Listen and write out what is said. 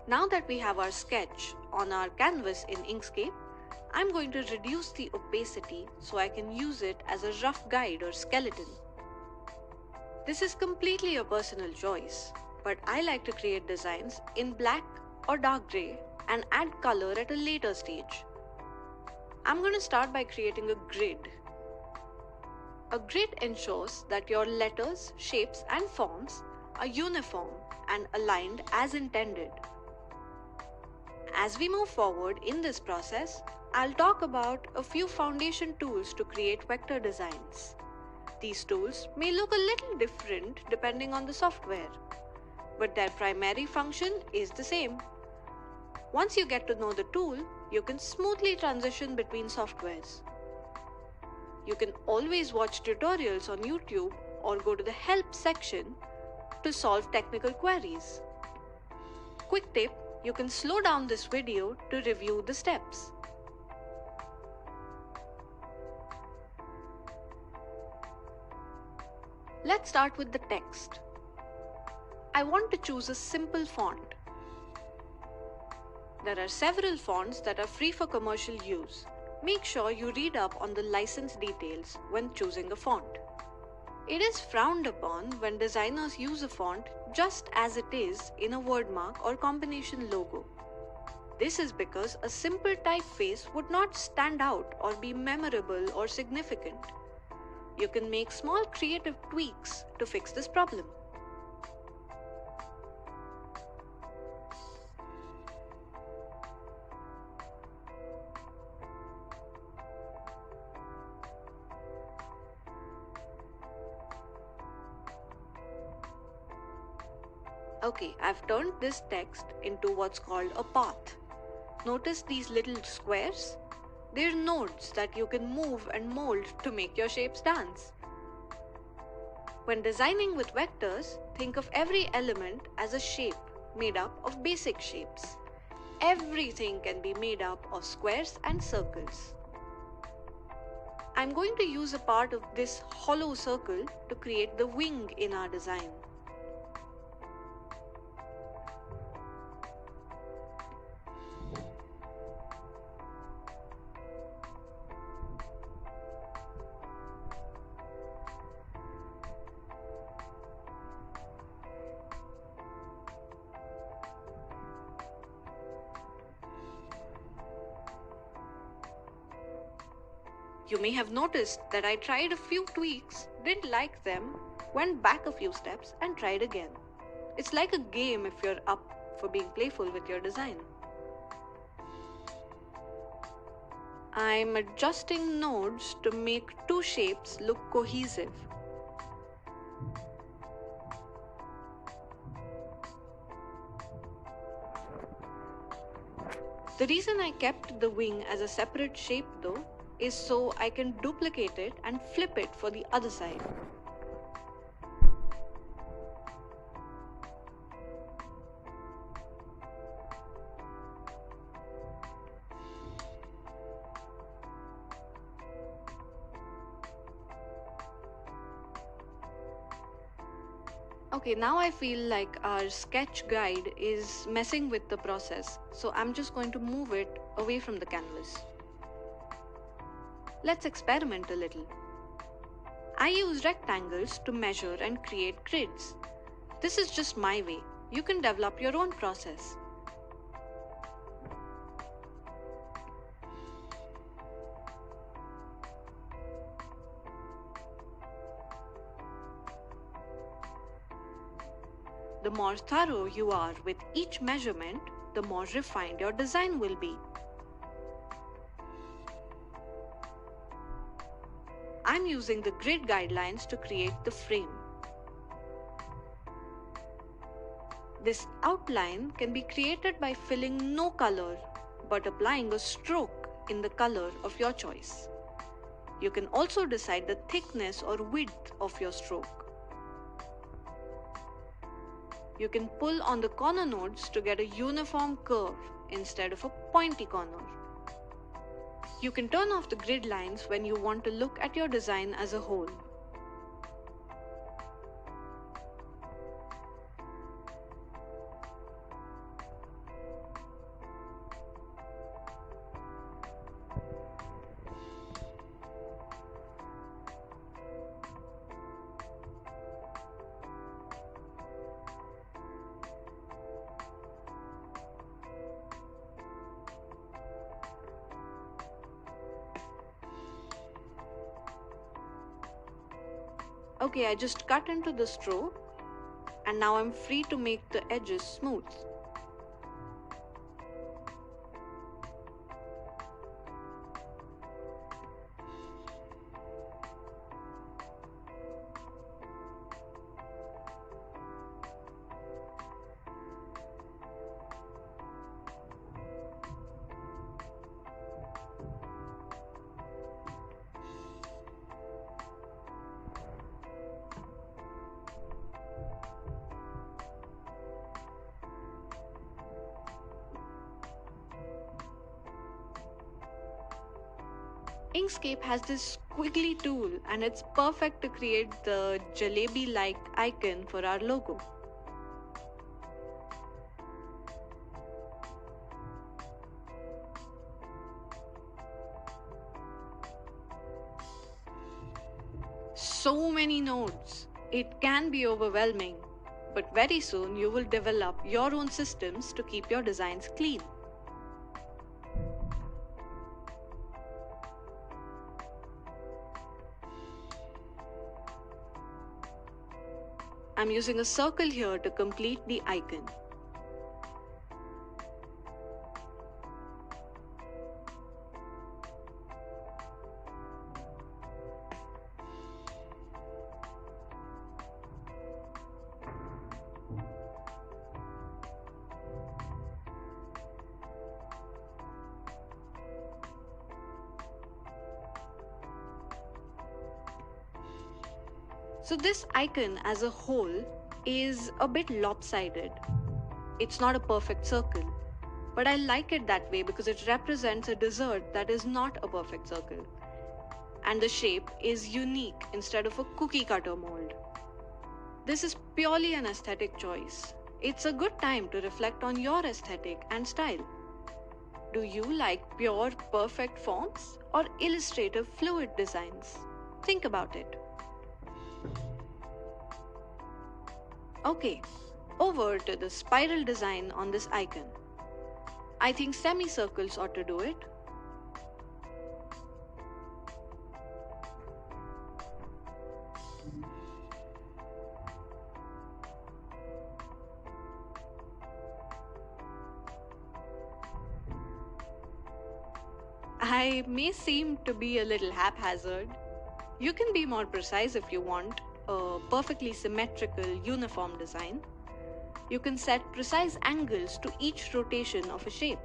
Now that we have our sketch on our canvas in Inkscape, I'm going to reduce the opacity so I can use it as a rough guide or skeleton. This is completely a personal choice, but I like to create designs in black or dark grey and add color at a later stage. I'm going to start by creating a grid. A grid ensures that your letters, shapes and forms are uniform and aligned as intended. As we move forward in this process, I'll talk about a few foundation tools to create vector designs. These tools may look a little different depending on the software, but their primary function is the same. Once you get to know the tool, you can smoothly transition between softwares. You can always watch tutorials on YouTube or go to the help section to solve technical queries. Quick tip, you can slow down this video to review the steps. Let's start with the text. I want to choose a simple font. There are several fonts that are free for commercial use. Make sure you read up on the license details when choosing a font. It is frowned upon when designers use a font just as it is in a wordmark or combination logo. This is because a simple typeface would not stand out or be memorable or significant. You can make small creative tweaks to fix this problem. Okay, I've turned this text into what's called a path. Notice these little squares? They're nodes that you can move and mold to make your shapes dance. When designing with vectors, think of every element as a shape made up of basic shapes. Everything can be made up of squares and circles. I'm going to use a part of this hollow circle to create the wing in our design. You may have noticed that I tried a few tweaks, didn't like them, went back a few steps and tried again. It's like a game if you're up for being playful with your design. I'm adjusting nodes to make two shapes look cohesive. The reason I kept the wing as a separate shape though is so I can duplicate it and flip it for the other side. Okay, now I feel like our sketch guide is messing with the process, so I'm just going to move it away from the canvas. Let's experiment a little. I use rectangles to measure and create grids. This is just my way. You can develop your own process. The more thorough you are with each measurement, the more refined your design will be. I'm using the grid guidelines to create the frame. This outline can be created by filling no color but applying a stroke in the color of your choice. You can also decide the thickness or width of your stroke. You can pull on the corner nodes to get a uniform curve instead of a pointy corner. You can turn off the grid lines when you want to look at your design as a whole. Okay, I just cut into the stroke and now I'm free to make the edges smooth. Inkscape has this squiggly tool and it's perfect to create the jalebi-like icon for our logo. So many nodes. It can be overwhelming, but very soon you will develop your own systems to keep your designs clean. I'm using a circle here to complete the icon. So this icon as a whole is a bit lopsided. It's not a perfect circle, but I like it that way because it represents a dessert that is not a perfect circle. And the shape is unique instead of a cookie cutter mold. This is purely an aesthetic choice. It's a good time to reflect on your aesthetic and style. Do you like pure perfect forms or illustrative fluid designs? Think about it. Okay, over to the spiral design on this icon. I think semicircles ought to do it. I may seem to be a little haphazard. You can be more precise if you want a perfectly symmetrical, uniform design. You can set precise angles to each rotation of a shape.